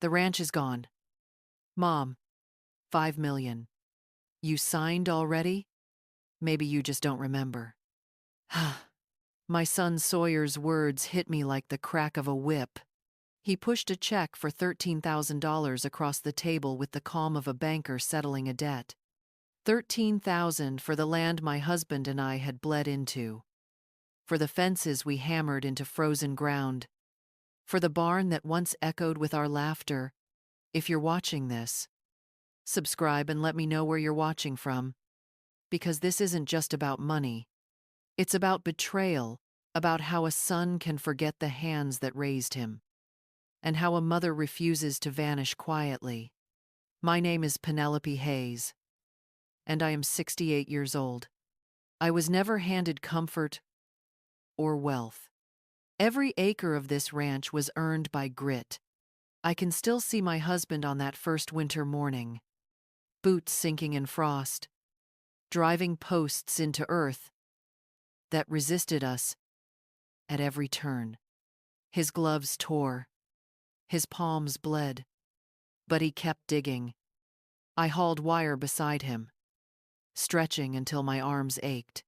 The ranch is gone. Mom, 5 million. You signed already? Maybe you just don't remember. My son Sawyer's words hit me like the crack of a whip. He pushed a check for $13,000 across the table with the calm of a banker settling a debt. 13,000 for the land my husband and I had bled into. For the fences we hammered into frozen ground. For the barn that once echoed with our laughter. If you're watching this, subscribe and let me know where you're watching from. Because this isn't just about money. It's about betrayal, about how a son can forget the hands that raised him, and how a mother refuses to vanish quietly. My name is Penelope Hayes, and I am 68 years old. I was never handed comfort or wealth. Every acre of this ranch was earned by grit. I can still see my husband on that first winter morning, boots sinking in frost, driving posts into earth that resisted us at every turn. His gloves tore, his palms bled, but he kept digging. I hauled wire beside him, stretching until my arms ached,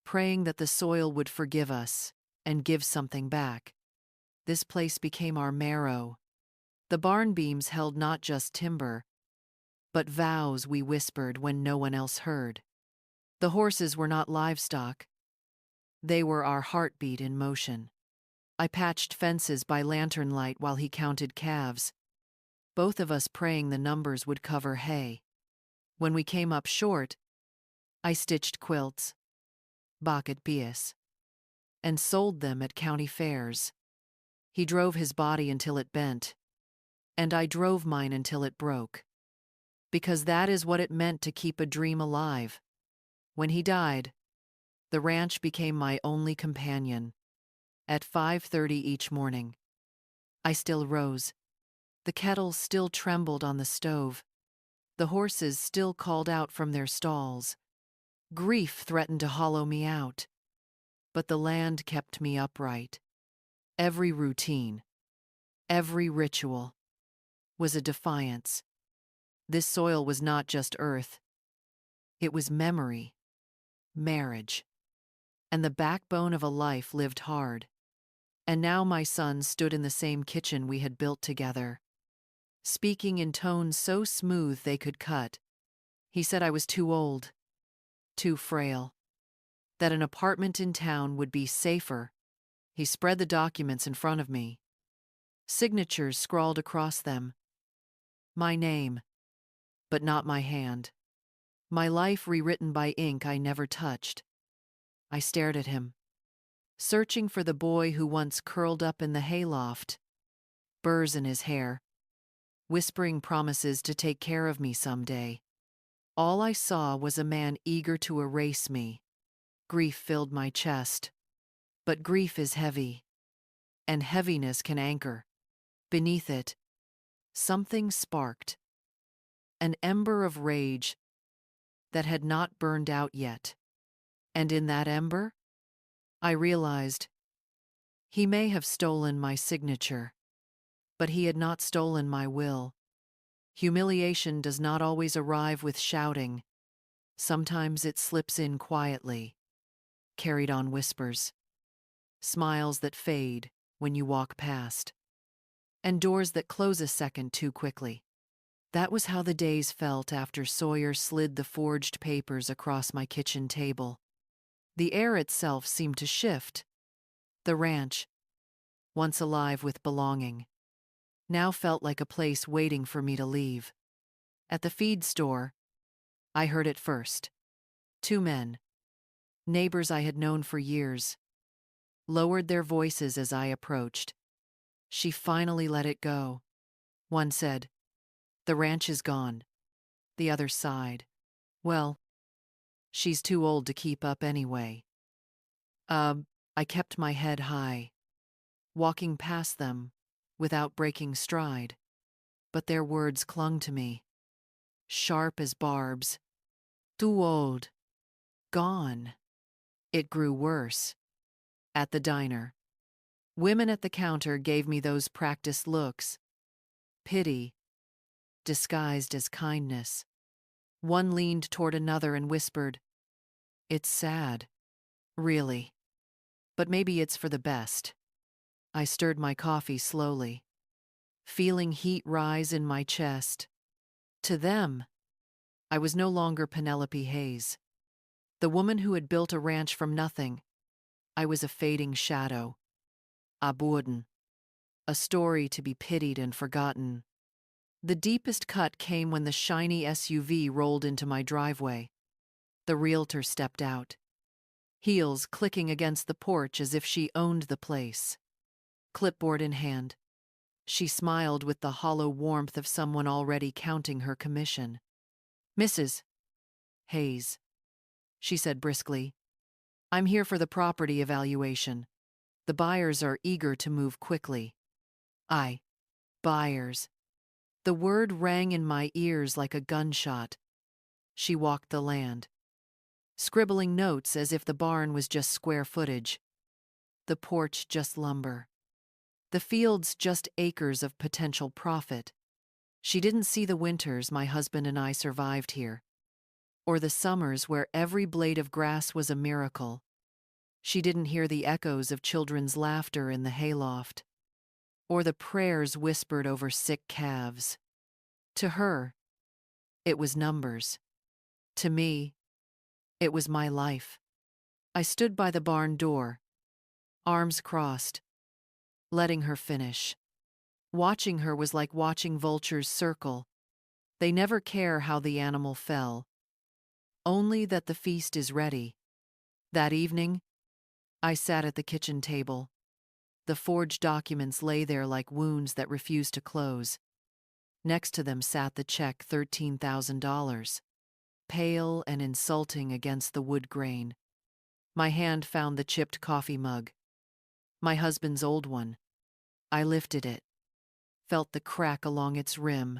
praying that the soil would forgive us and give something back. This place became our marrow. The barn beams held not just timber, but vows we whispered when no one else heard. The horses were not livestock. They were our heartbeat in motion. I patched fences by lantern light while he counted calves, both of us praying the numbers would cover hay. When we came up short, I stitched quilts, bought pies, and sold them at county fairs. He drove his body until it bent, and I drove mine until it broke. Because that is what it meant to keep a dream alive. When he died, the ranch became my only companion. At 5:30 each morning, I still rose. The kettle still trembled on the stove. The horses still called out from their stalls. Grief threatened to hollow me out. But the land kept me upright. Every routine, every ritual, was a defiance. This soil was not just earth. It was memory, marriage, and the backbone of a life lived hard. And now my son stood in the same kitchen we had built together, speaking in tones so smooth they could cut. He said I was too old, too frail, that an apartment in town would be safer. He spread the documents in front of me, signatures scrawled across them. My name, but not my hand. My life rewritten by ink I never touched. I stared at him, searching for the boy who once curled up in the hayloft, burrs in his hair, whispering promises to take care of me someday. All I saw was a man eager to erase me. Grief filled my chest. But grief is heavy, and heaviness can anchor. Beneath it, something sparked, an ember of rage that had not burned out yet. And in that ember, I realized he may have stolen my signature, but he had not stolen my will. Humiliation does not always arrive with shouting. Sometimes it slips in quietly, carried on whispers, smiles that fade when you walk past, and doors that close a second too quickly. That was how the days felt after Sawyer slid the forged papers across my kitchen table. The air itself seemed to shift. The ranch, once alive with belonging, now felt like a place waiting for me to leave. At the feed store, I heard it first. Two men, neighbors I had known for years, lowered their voices as I approached. She finally let it go. One said, "The ranch is gone." The other sighed. "Well, she's too old to keep up anyway." I kept my head high, walking past them without breaking stride. But their words clung to me, sharp as barbs. Too old. Gone. It grew worse. At the diner, women at the counter gave me those practiced looks. pity, disguised as kindness. One leaned toward another and whispered, "It's sad, really, but maybe it's for the best." I stirred my coffee slowly, feeling heat rise in my chest. To them, I was no longer Penelope Hayes, the woman who had built a ranch from nothing. I was a fading shadow, a burden, a story to be pitied and forgotten. The deepest cut came when the shiny SUV rolled into my driveway. The realtor stepped out, heels clicking against the porch as if she owned the place. Clipboard in hand, she smiled with the hollow warmth of someone already counting her commission. "Mrs. Hayes," she said briskly, "I'm here for the property evaluation. The buyers are eager to move quickly." Buyers. The word rang in my ears like a gunshot. She walked the land, scribbling notes as if the barn was just square footage, the porch just lumber, the fields just acres of potential profit. She didn't see the winters my husband and I survived here, or the summers where every blade of grass was a miracle. She didn't hear the echoes of children's laughter in the hayloft, or the prayers whispered over sick calves. To her, it was numbers. To me, it was my life. I stood by the barn door, arms crossed, letting her finish. Watching her was like watching vultures circle. They never care how the animal fell, only that the feast is ready. That evening, I sat at the kitchen table. The forged documents lay there like wounds that refused to close. Next to them sat the check, $13,000, pale and insulting against the wood grain. My hand found the chipped coffee mug, my husband's old one. I lifted it, felt the crack along its rim,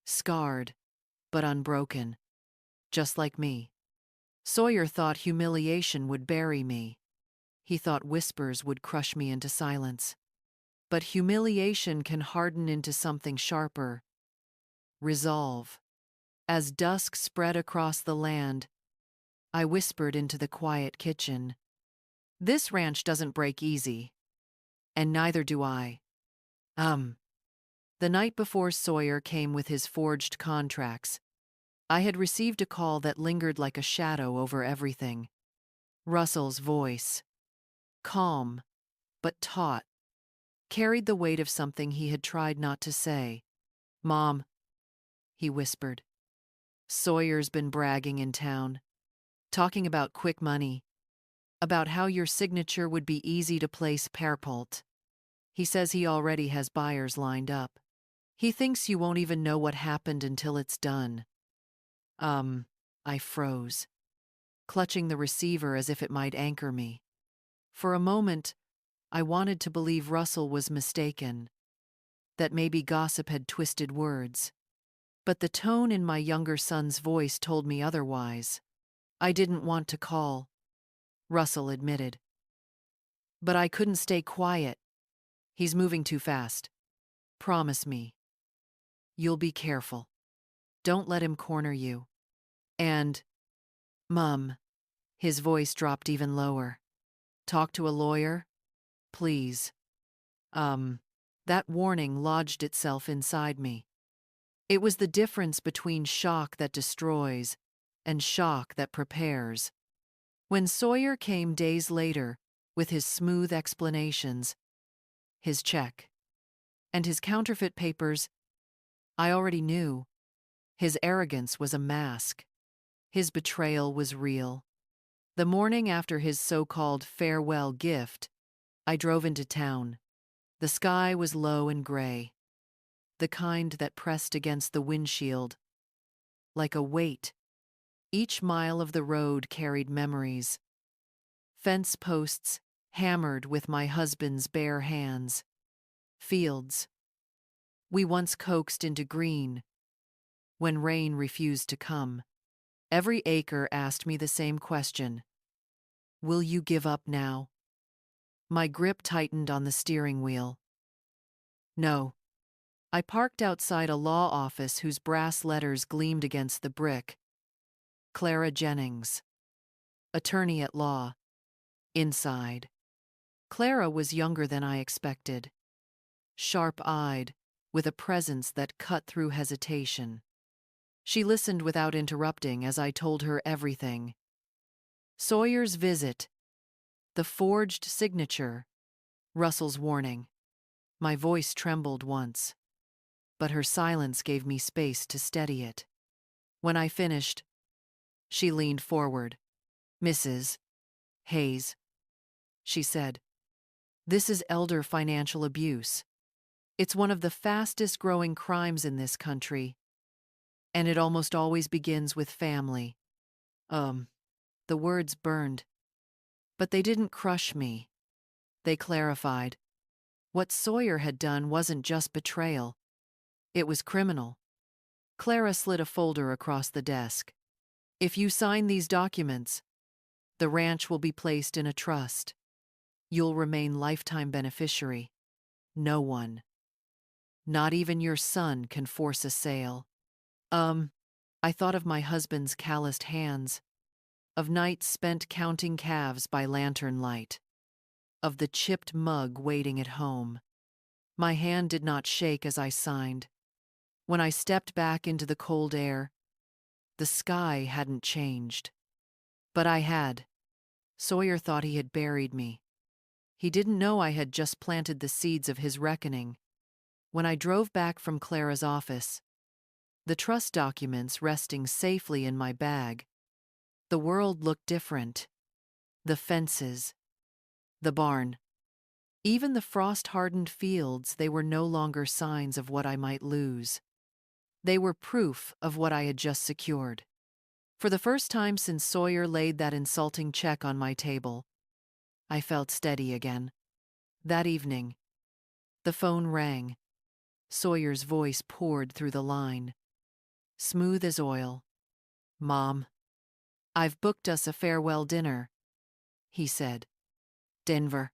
scarred but unbroken, just like me. Sawyer thought humiliation would bury me. He thought whispers would crush me into silence. But humiliation can harden into something sharper: resolve. As dusk spread across the land, I whispered into the quiet kitchen, "This ranch doesn't break easy, and neither do I." The night before Sawyer came with his forged contracts, I had received a call that lingered like a shadow over everything. Russell's voice, calm but taut, carried the weight of something he had tried not to say. "Mom," he whispered, "Sawyer's been bragging in town, talking about quick money, about how your signature would be easy to place perpult. He says he already has buyers lined up. He thinks you won't even know what happened until it's done." I froze, clutching the receiver as if it might anchor me. For a moment, I wanted to believe Russell was mistaken, that maybe gossip had twisted words. But the tone in my younger son's voice told me otherwise. "I didn't want to call," Russell admitted. "But I couldn't stay quiet. He's moving too fast. Promise me. You'll be careful. Don't let him corner you. And, Mum," his voice dropped even lower, "talk to a lawyer, please." That warning lodged itself inside me. It was the difference between shock that destroys and shock that prepares. When Sawyer came days later with his smooth explanations, his check, and his counterfeit papers, I already knew. His arrogance was a mask. His betrayal was real. The morning after his so-called farewell gift, I drove into town. The sky was low and gray, the kind that pressed against the windshield like a weight. Each mile of the road carried memories. Fence posts hammered with my husband's bare hands. Fields we once coaxed into green when rain refused to come. Every acre asked me the same question: "Will you give up now?" My grip tightened on the steering wheel. "No," I parked outside a law office whose brass letters gleamed against the brick. Clara Jennings, attorney at law. Inside. Clara was younger than I expected. Sharp-eyed, with a presence that cut through hesitation. She listened without interrupting as I told her everything. Sawyer's visit, the forged signature, Russell's warning. My voice trembled once, but her silence gave me space to steady it. When I finished, she leaned forward. "Mrs. Hayes," she said, "this is elder financial abuse. It's one of the fastest growing crimes in this country, and it almost always begins with family." The words burned, but they didn't crush me. They clarified. What Sawyer had done wasn't just betrayal. It was criminal. Clara slid a folder across the desk. "If you sign these documents, the ranch will be placed in a trust. You'll remain lifetime beneficiary. No one, not even your son, can force a sale." I thought of my husband's calloused hands, of nights spent counting calves by lantern light, of the chipped mug waiting at home. My hand did not shake as I signed. When I stepped back into the cold air, the sky hadn't changed. But I had. Sawyer thought he had buried me. He didn't know I had just planted the seeds of his reckoning. When I drove back from Clara's office, the trust documents resting safely in my bag, the world looked different. The fences, the barn, even the frost-hardened fields, they were no longer signs of what I might lose. They were proof of what I had just secured. For the first time since Sawyer laid that insulting check on my table, I felt steady again. That evening, the phone rang. Sawyer's voice poured through the line, smooth as oil. "Mom, I've booked us a farewell dinner," he said. "Denver.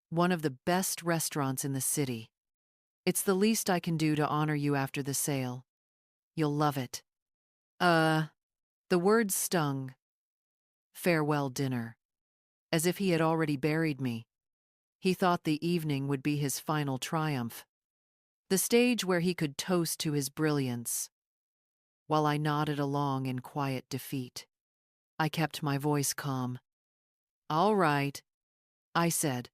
One of the best restaurants in the city. It's the least I can do to honor you after the sale. You'll love it." The words stung. Farewell dinner. As if he had already buried me. He thought the evening would be his final triumph. The stage where he could toast to his brilliance, while I nodded along in quiet defeat. I kept my voice calm. "All right," I said.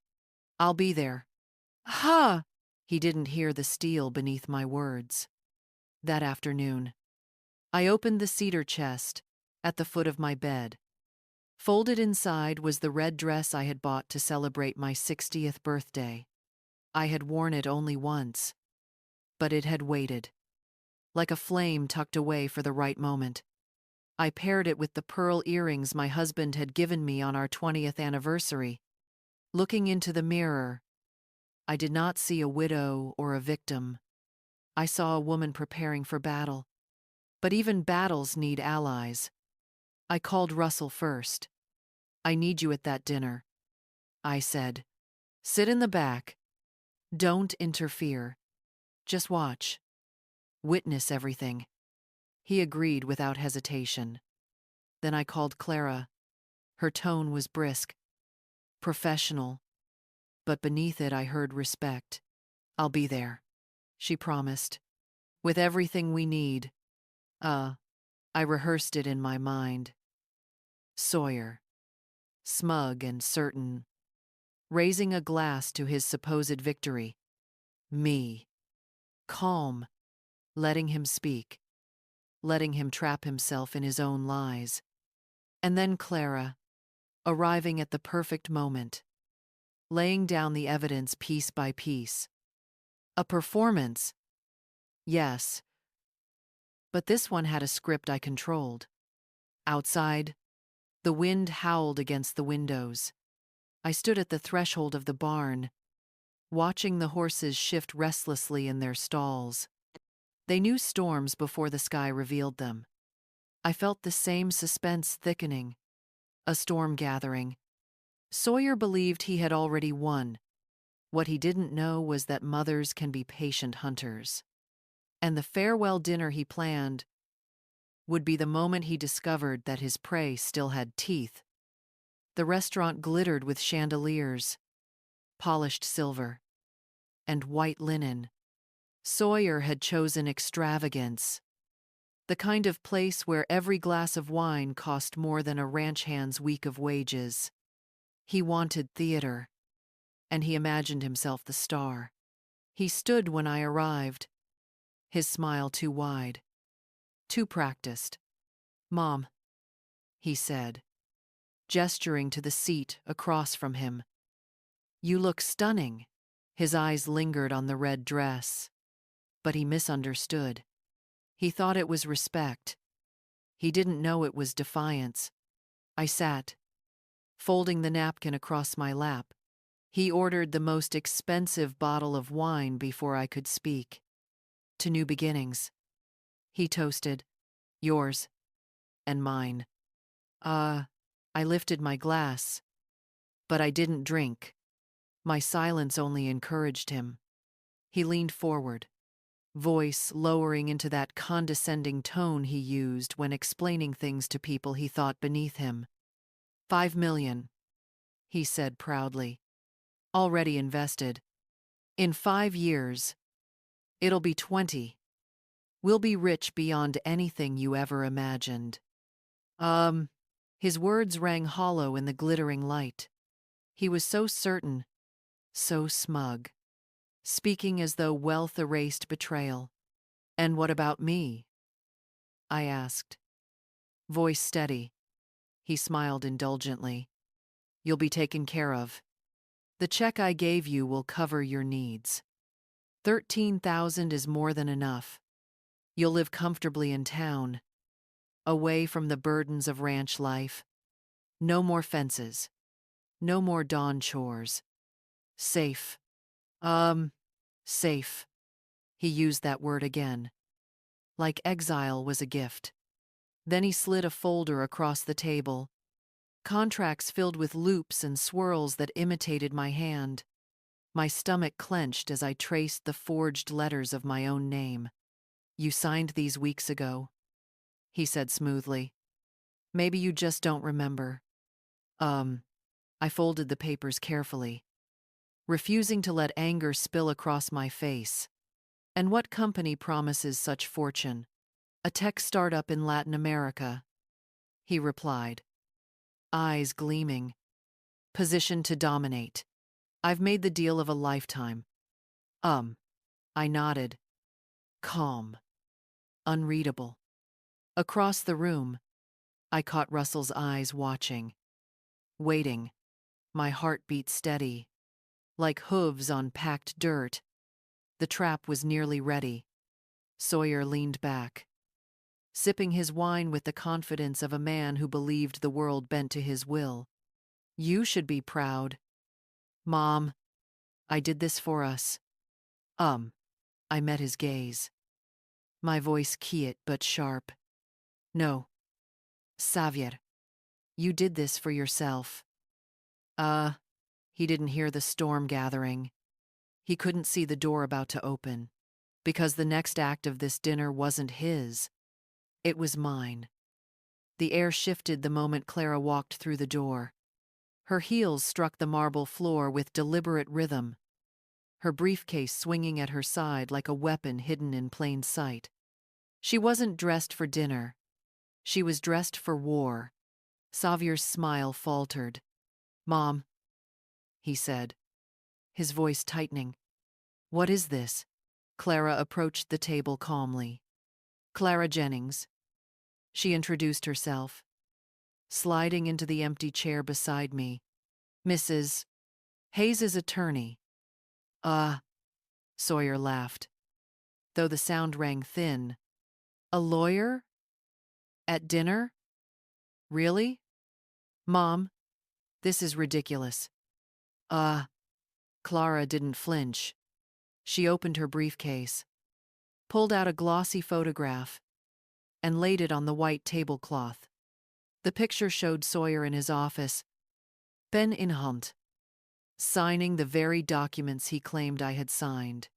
"I'll be there." "Ha!" He didn't hear the steel beneath my words. That afternoon, I opened the cedar chest at the foot of my bed. Folded inside was the red dress I had bought to celebrate my 60th birthday. I had worn it only once, but it had waited, like a flame tucked away for the right moment. I paired it with the pearl earrings my husband had given me on our 20th anniversary. Looking into the mirror, I did not see a widow or a victim. I saw a woman preparing for battle. But even battles need allies. I called Russell first. "I need you at that dinner," I said. "Sit in the back. Don't interfere. Just watch. Witness everything." He agreed without hesitation. Then I called Clara. Her tone was brisk, professional, but beneath it I heard respect. "I'll be there," she promised, "with everything we need." I rehearsed it in my mind. Sawyer, smug and certain, raising a glass to his supposed victory. Me, calm, letting him speak, letting him trap himself in his own lies. And then Clara, arriving at the perfect moment, laying down the evidence piece by piece. A performance, yes, but this one had a script I controlled. Outside, the wind howled against the windows. I stood at the threshold of the barn, watching the horses shift restlessly in their stalls. They knew storms before the sky revealed them. I felt the same suspense thickening, a storm gathering. Sawyer believed he had already won, What he didn't know was that mothers can be patient hunters. And the farewell dinner he planned would be the moment he discovered that his prey still had teeth. The restaurant glittered with chandeliers, polished silver, and white linen. Sawyer had chosen extravagance, the kind of place where every glass of wine cost more than a ranch hand's week of wages. He wanted theater, and he imagined himself the star. He stood when I arrived, his smile too wide, too practiced. "Mom," he said, gesturing to the seat across from him. "You look stunning." His eyes lingered on the red dress, but he misunderstood. He thought it was respect. He didn't know it was defiance. I sat, folding the napkin across my lap. He ordered the most expensive bottle of wine before I could speak. "To new beginnings," he toasted. "Yours and mine." I lifted my glass, but I didn't drink. My silence only encouraged him. He leaned forward, voice lowering into that condescending tone he used when explaining things to people he thought beneath him. "5 million," he said proudly. "Already invested. In 5 years, it'll be 20. We'll be rich beyond anything you ever imagined." His words rang hollow in the glittering light. He was so certain, so smug, speaking as though wealth erased betrayal. "And what about me?" I asked, voice steady. He smiled indulgently. "You'll be taken care of. The check I gave you will cover your needs. 13,000 is more than enough. You'll live comfortably in town, away from the burdens of ranch life. No more fences. No more dawn chores. Safe. Safe." He used that word again, like exile was a gift. Then he slid a folder across the table, contracts filled with loops and swirls that imitated my hand. My stomach clenched as I traced the forged letters of my own name. "You signed these weeks ago," he said smoothly. "Maybe you just don't remember." I folded the papers carefully, refusing to let anger spill across my face. "And what company promises such fortune?" "A tech startup in Latin America," he replied, eyes gleaming. "Positioned to dominate. I've made the deal of a lifetime." I nodded, calm, unreadable. Across the room, I caught Russell's eyes watching, waiting. My heart beat steady, like hooves on packed dirt. The trap was nearly ready. Sawyer leaned back, sipping his wine with the confidence of a man who believed the world bent to his will. "You should be proud. Mom, I did this for us." I met his gaze, my voice quiet but sharp. "No, Xavier, you did this for yourself." He didn't hear the storm gathering. He couldn't see the door about to open, because the next act of this dinner wasn't his. It was mine. The air shifted the moment Clara walked through the door. Her heels struck the marble floor with deliberate rhythm, her briefcase swinging at her side like a weapon hidden in plain sight. She wasn't dressed for dinner. She was dressed for war. Xavier's smile faltered. "Mom," he said, his voice tightening. "What is this?" Clara approached the table calmly. "Clara Jennings." She introduced herself, sliding into the empty chair beside me. "Mrs. Hayes's attorney." Sawyer laughed, though the sound rang thin. "A lawyer? At dinner? Really? Mom, this is ridiculous." Clara didn't flinch. She opened her briefcase, pulled out a glossy photograph, and laid it on the white tablecloth. The picture showed Sawyer in his office, pen in hand, signing the very documents he claimed I had signed.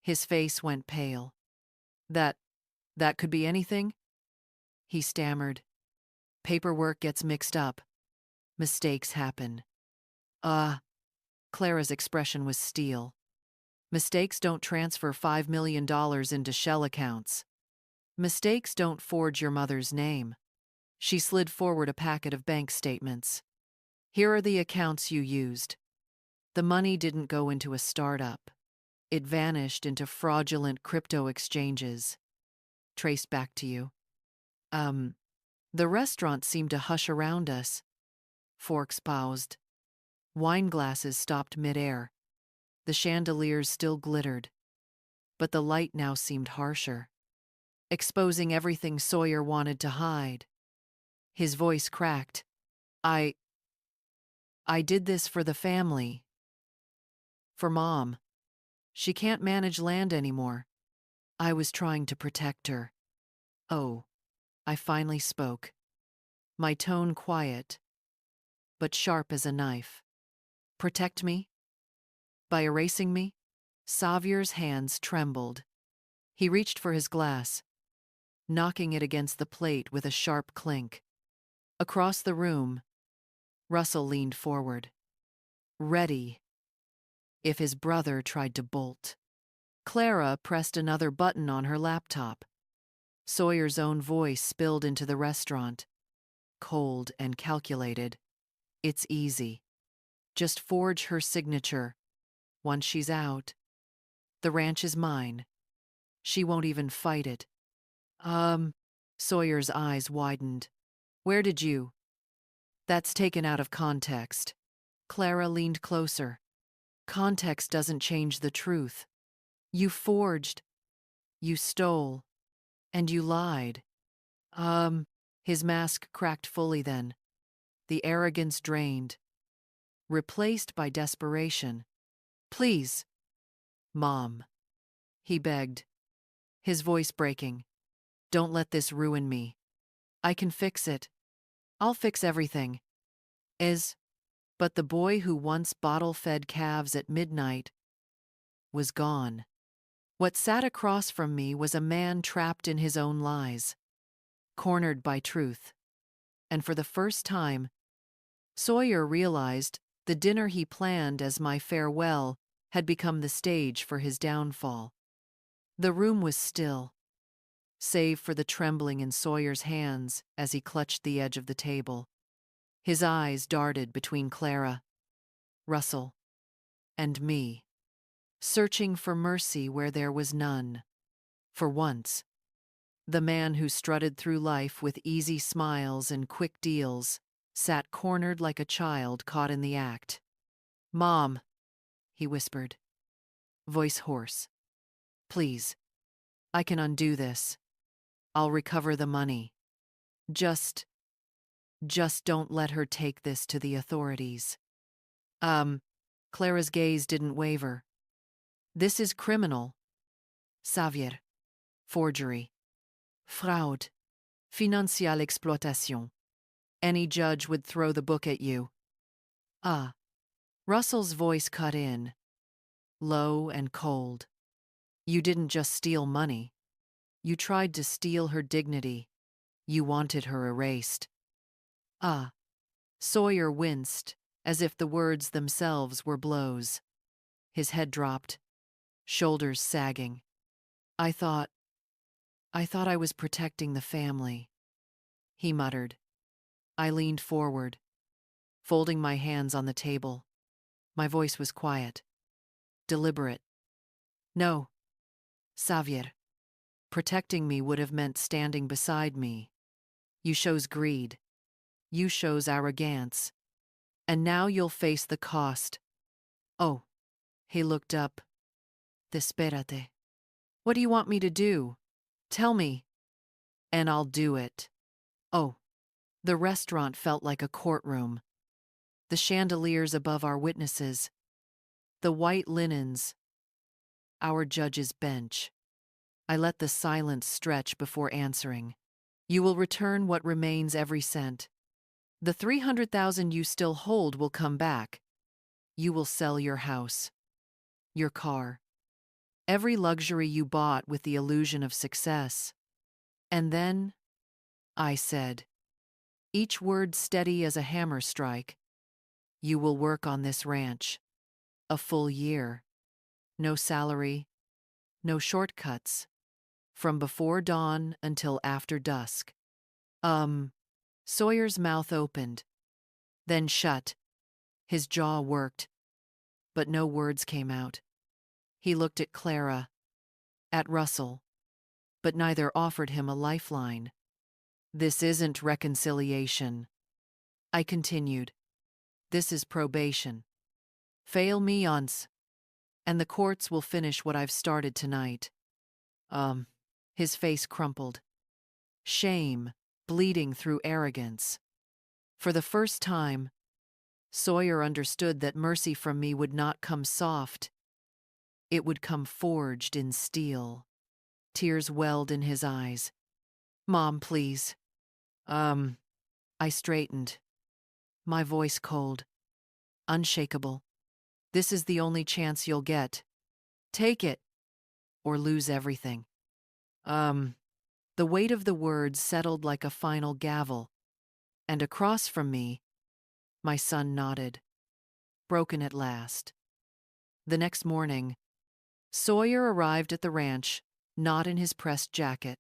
His face went pale. That could be anything? He stammered. Paperwork gets mixed up. Mistakes happen. Clara's expression was steel. Mistakes don't transfer $5 million into shell accounts. Mistakes don't forge your mother's name. She slid forward a packet of bank statements. Here are the accounts you used. The money didn't go into a startup. It vanished into fraudulent crypto exchanges. Traced back to you. The restaurant seemed to hush around us. Forks paused. Wine glasses stopped midair. The chandeliers still glittered. But the light now seemed harsher, exposing everything Sawyer wanted to hide. His voice cracked. I did this for the family. For Mom. She can't manage land anymore. I was trying to protect her. Oh, I finally spoke. My tone quiet, but sharp as a knife. Protect me? By erasing me? Savier's hands trembled. He reached for his glass, knocking it against the plate with a sharp clink. Across the room, Russell leaned forward, ready if his brother tried to bolt. Clara pressed another button on her laptop. Sawyer's own voice spilled into the restaurant, cold and calculated. It's easy. Just forge her signature. Once she's out, the ranch is mine. She won't even fight it. Sawyer's eyes widened. Where did you? That's taken out of context. Clara leaned closer. Context doesn't change the truth. You forged. You stole. And you lied. His mask cracked fully then. The arrogance drained, replaced by desperation. Please, Mom, he begged, his voice breaking. Don't let this ruin me. I can fix it. I'll fix everything. But the boy who once bottle-fed calves at midnight was gone. What sat across from me was a man trapped in his own lies, cornered by truth. And for the first time, Sawyer realized the dinner he planned as my farewell had become the stage for his downfall. The room was still, save for the trembling in Sawyer's hands as he clutched the edge of the table. His eyes darted between Clara, Russell, and me, searching for mercy where there was none. For once, the man who strutted through life with easy smiles and quick deals sat cornered like a child caught in the act. Mom, he whispered, voice hoarse. Please, I can undo this. I'll recover the money. Just don't let her take this to the authorities. Clara's gaze didn't waver. This is criminal. Xavier. Forgery. Fraude. Financière exploitation. Any judge would throw the book at you. Russell's voice cut in, low and cold. You didn't just steal money. You tried to steal her dignity. You wanted her erased. Sawyer winced, as if the words themselves were blows. His head dropped, shoulders sagging. I thought I was protecting the family, he muttered. I leaned forward, folding my hands on the table. My voice was quiet, deliberate. No, Xavier. Protecting me would have meant standing beside me. You chose greed. You chose arrogance. And now you'll face the cost. Oh, he looked up. Despérate. What do you want me to do? Tell me. And I'll do it. Oh, the restaurant felt like a courtroom. The chandeliers above our witnesses. The white linens. Our judge's bench. I let the silence stretch before answering. You will return what remains every cent. The $300,000 you still hold will come back. you will sell your house, your car, every luxury you bought with the illusion of success. And then, I said, each word steady as a hammer strike, you will work on this ranch. A full year. No salary, no shortcuts. From before dawn until after dusk. Sawyer's mouth opened, then shut. His jaw worked, but no words came out. He looked at Clara, at Russell, but neither offered him a lifeline. This isn't reconciliation, I continued. This is probation. Fail me once, and the courts will finish what I've started tonight. His face crumpled. Shame bleeding through arrogance. For the first time, Sawyer understood that mercy from me would not come soft. It would come forged in steel. Tears welled in his eyes. Mom, please. I straightened, my voice cold, unshakable. This is the only chance you'll get. Take it, or lose everything. The weight of the words settled like a final gavel, and across from me, my son nodded, broken at last. The next morning, Sawyer arrived at the ranch, not in his pressed jacket,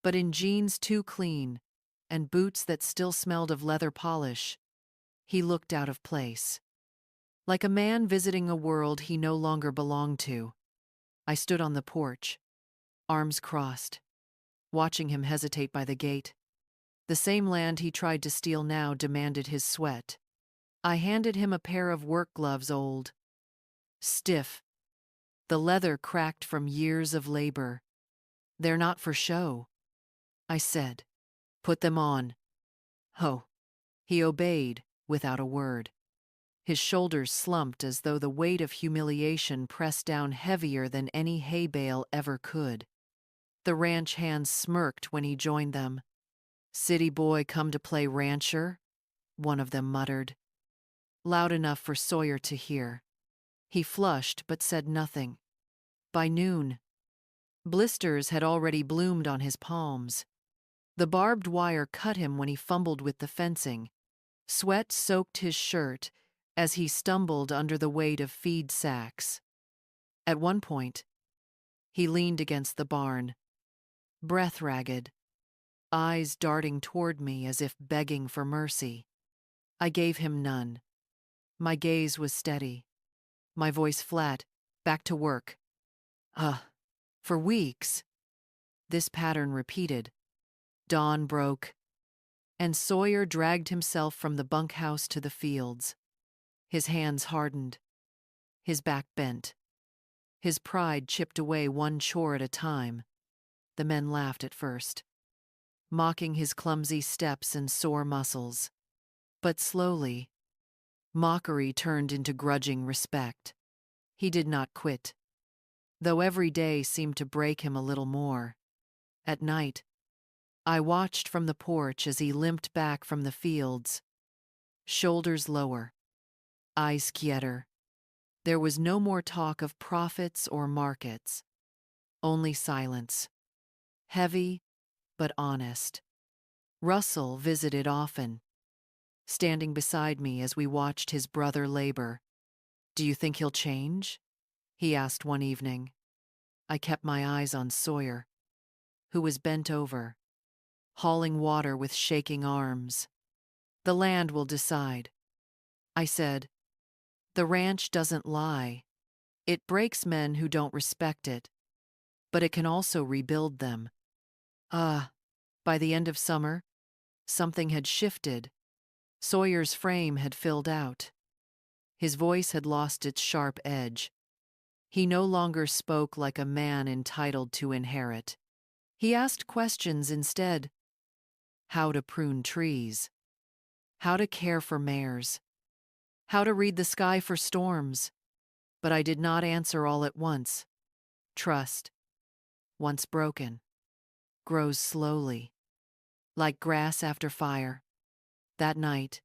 but in jeans too clean and boots that still smelled of leather polish. He looked out of place, like a man visiting a world he no longer belonged to. I stood on the porch, arms crossed, watching him hesitate by the gate. The same land he tried to steal now demanded his sweat. I handed him a pair of work gloves, old, stiff, the leather cracked from years of labor. They're not for show, I said. Put them on. Oh. He obeyed without a word. His shoulders slumped as though the weight of humiliation pressed down heavier than any hay bale ever could. The ranch hands smirked when he joined them. City boy come to play rancher? One of them muttered, loud enough for Sawyer to hear. He flushed but said nothing. By noon, blisters had already bloomed on his palms. The barbed wire cut him when he fumbled with the fencing. Sweat soaked his shirt as he stumbled under the weight of feed sacks. At one point, he leaned against the barn, breath ragged, eyes darting toward me as if begging for mercy. I gave him none. My gaze was steady, my voice flat, back to work. For weeks, this pattern repeated. Dawn broke, and Sawyer dragged himself from the bunkhouse to the fields. His hands hardened, his back bent. His pride chipped away one chore at a time. The men laughed at first, mocking his clumsy steps and sore muscles. But slowly, mockery turned into grudging respect. He did not quit, though every day seemed to break him a little more. At night, I watched from the porch as he limped back from the fields, shoulders lower, eyes quieter. There was no more talk of profits or markets, only silence, heavy but honest. Russell visited often, standing beside me as we watched his brother labor. Do you think he'll change? He asked one evening. I kept my eyes on Sawyer, who was bent over, hauling water with shaking arms. The land will decide, I said. The ranch doesn't lie. It breaks men who don't respect it, but it can also rebuild them. By the end of summer, something had shifted. Sawyer's frame had filled out. His voice had lost its sharp edge. He no longer spoke like a man entitled to inherit. He asked questions instead. How to prune trees, how to care for mares, how to read the sky for storms. But I did not answer all at once. Trust, once broken, grows slowly, like grass after fire. That night,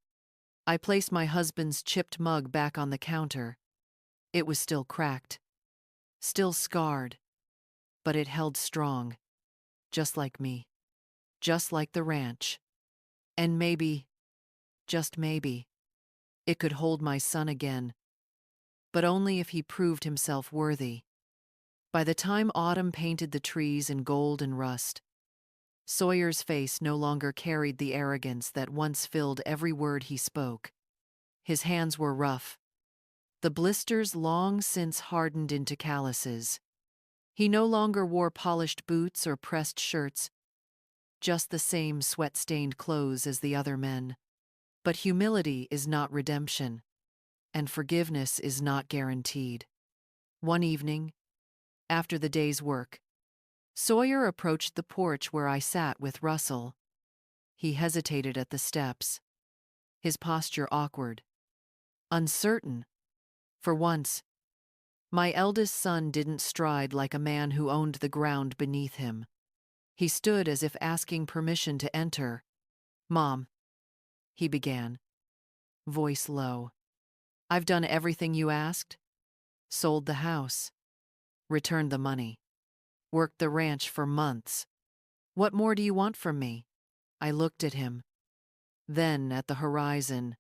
I placed my husband's chipped mug back on the counter. It was still cracked, still scarred, but it held strong, just like me, just like the ranch. And maybe, just maybe, it could hold my son again, but only if he proved himself worthy. By the time autumn painted the trees in gold and rust, Sawyer's face no longer carried the arrogance that once filled every word he spoke. His hands were rough, the blisters long since hardened into calluses. He no longer wore polished boots or pressed shirts, just the same sweat-stained clothes as the other men. But humility is not redemption, and forgiveness is not guaranteed. One evening, after the day's work, Sawyer approached the porch where I sat with Russell. He hesitated at the steps, his posture awkward, uncertain. For once, my eldest son didn't stride like a man who owned the ground beneath him. He stood as if asking permission to enter. "Mom," he began, voice low. "I've done everything you asked. Sold the house, returned the money, worked the ranch for months. What more do you want from me?" I looked at him, then at the horizon,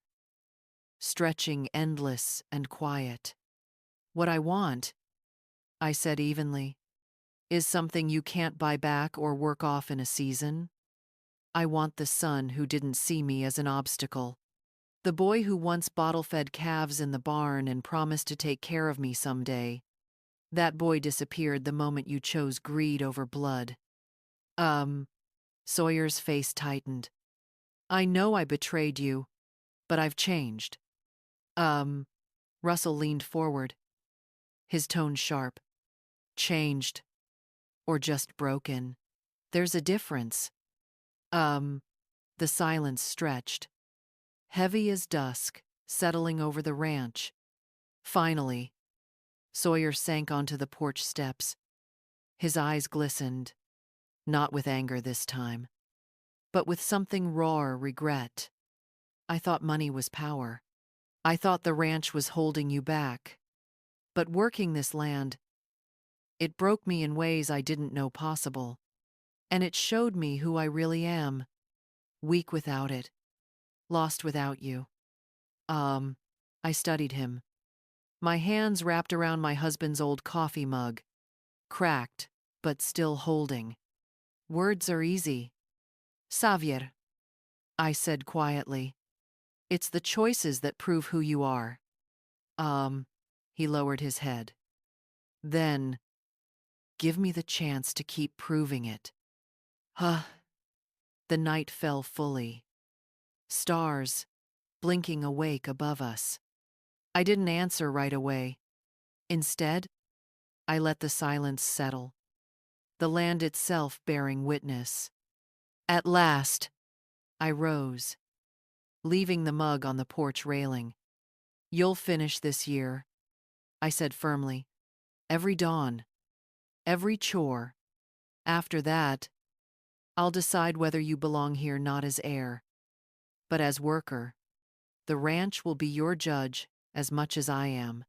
stretching endless and quiet. "What I want," I said evenly, "is something you can't buy back or work off in a season. I want the son who didn't see me as an obstacle. The boy who once bottle-fed calves in the barn and promised to take care of me someday. That boy disappeared the moment you chose greed over blood." Sawyer's face tightened. "I know I betrayed you, but I've changed." Russell leaned forward, his tone sharp. "Changed, or just broken. There's a difference." The silence stretched, heavy as dusk, settling over the ranch. Finally, Sawyer sank onto the porch steps. His eyes glistened, not with anger this time, but with something rawer regret. "I thought money was power. I thought the ranch was holding you back. But working this land, it broke me in ways I didn't know possible. And it showed me who I really am. Weak without it. Lost without you." I studied him, my hands wrapped around my husband's old coffee mug, cracked, but still holding. "Words are easy, Xavier," I said quietly. "It's the choices that prove who you are." He lowered his head. "Then, give me the chance to keep proving it." The night fell fully, stars blinking awake above us. I didn't answer right away. Instead, I let the silence settle, the land itself bearing witness. At last, I rose, leaving the mug on the porch railing. "You'll finish this year," I said firmly. "Every dawn, every chore. After that, I'll decide whether you belong here not as heir, but as worker. The ranch will be your judge as much as I am."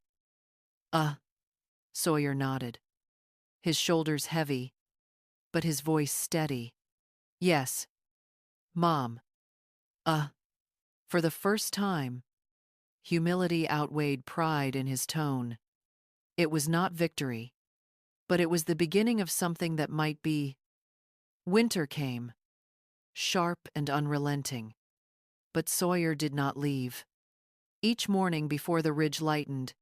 Sawyer nodded, his shoulders heavy, but his voice steady. "Yes, Mom." For the first time, humility outweighed pride in his tone. It was not victory, but it was the beginning of something that might be. Winter came, sharp and unrelenting, but Sawyer did not leave. Each morning before the ridge lightened,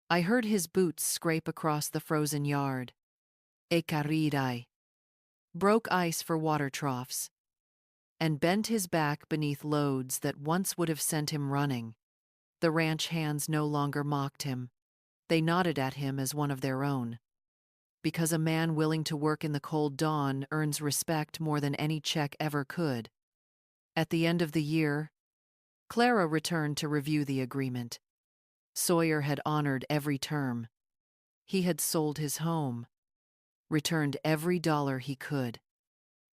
I heard his boots scrape across the frozen yard. Ekaridai, broke ice for water troughs, and bent his back beneath loads that once would have sent him running. The ranch hands no longer mocked him. They nodded at him as one of their own. Because a man willing to work in the cold dawn earns respect more than any check ever could. At the end of the year, Clara returned to review the agreement. Sawyer had honored every term. He had sold his home, returned every dollar he could,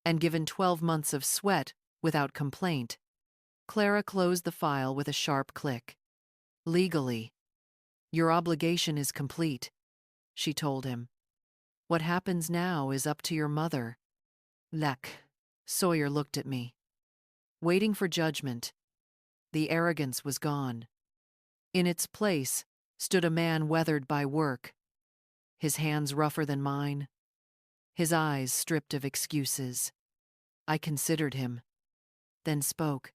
and given 12 months of sweat without complaint. Clara closed the file with a sharp click. Legally, your obligation is complete, she told him. What happens now is up to your mother. Lek. Sawyer looked at me. Waiting for judgment. The arrogance was gone. In its place stood a man weathered by work, his hands rougher than mine, his eyes stripped of excuses. I considered him, then spoke.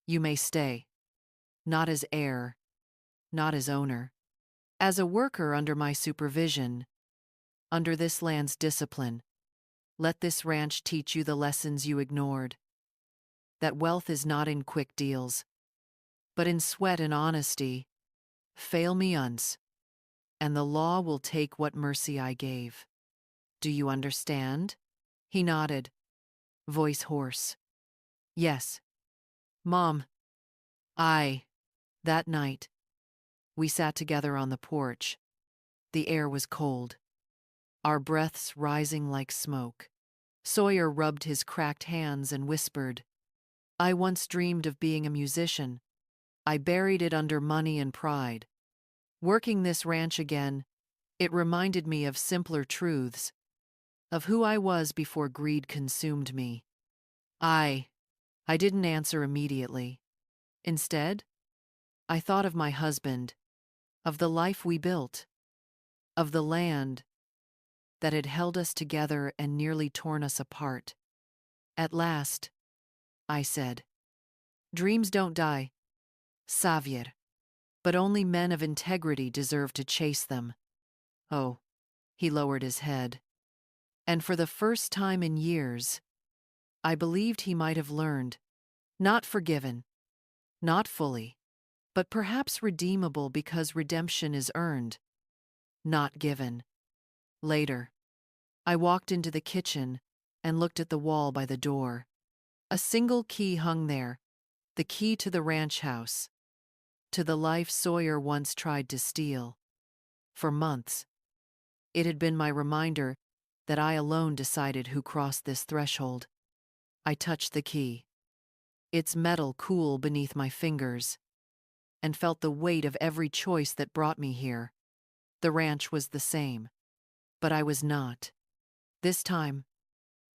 You may stay. Not as heir, not as owner. As a worker under my supervision, under this land's discipline. Let this ranch teach you the lessons you ignored. That wealth is not in quick deals, but in sweat and honesty. Fail me once, and the law will take what mercy I gave. Do you understand? He nodded, voice hoarse. Yes. Mom. That night, we sat together on the porch. The air was cold, our breaths rising like smoke. Sawyer rubbed his cracked hands and whispered, I once dreamed of being a musician. I buried it under money and pride. Working this ranch again, it reminded me of simpler truths, of who I was before greed consumed me. I didn't answer immediately. Instead, I thought of my husband, of the life we built, of the land that had held us together and nearly torn us apart. At last, I said, dreams don't die, Xavier, but only men of integrity deserve to chase them. Oh, he lowered his head. And for the first time in years, I believed he might have learned, not forgiven, not fully, but perhaps redeemable because redemption is earned, not given. Later, I walked into the kitchen and looked at the wall by the door. A single key hung there, the key to the ranch house, to the life Sawyer once tried to steal. For months, it had been my reminder that I alone decided who crossed this threshold. I touched the key, its metal cool beneath my fingers, and felt the weight of every choice that brought me here. The ranch was the same, but I was not. This time,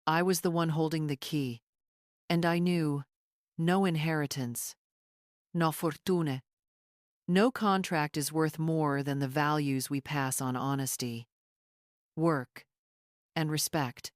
I was the one holding the key, and I knew no inheritance, no fortune. No contract is worth more than the values we pass on honesty, work, and respect.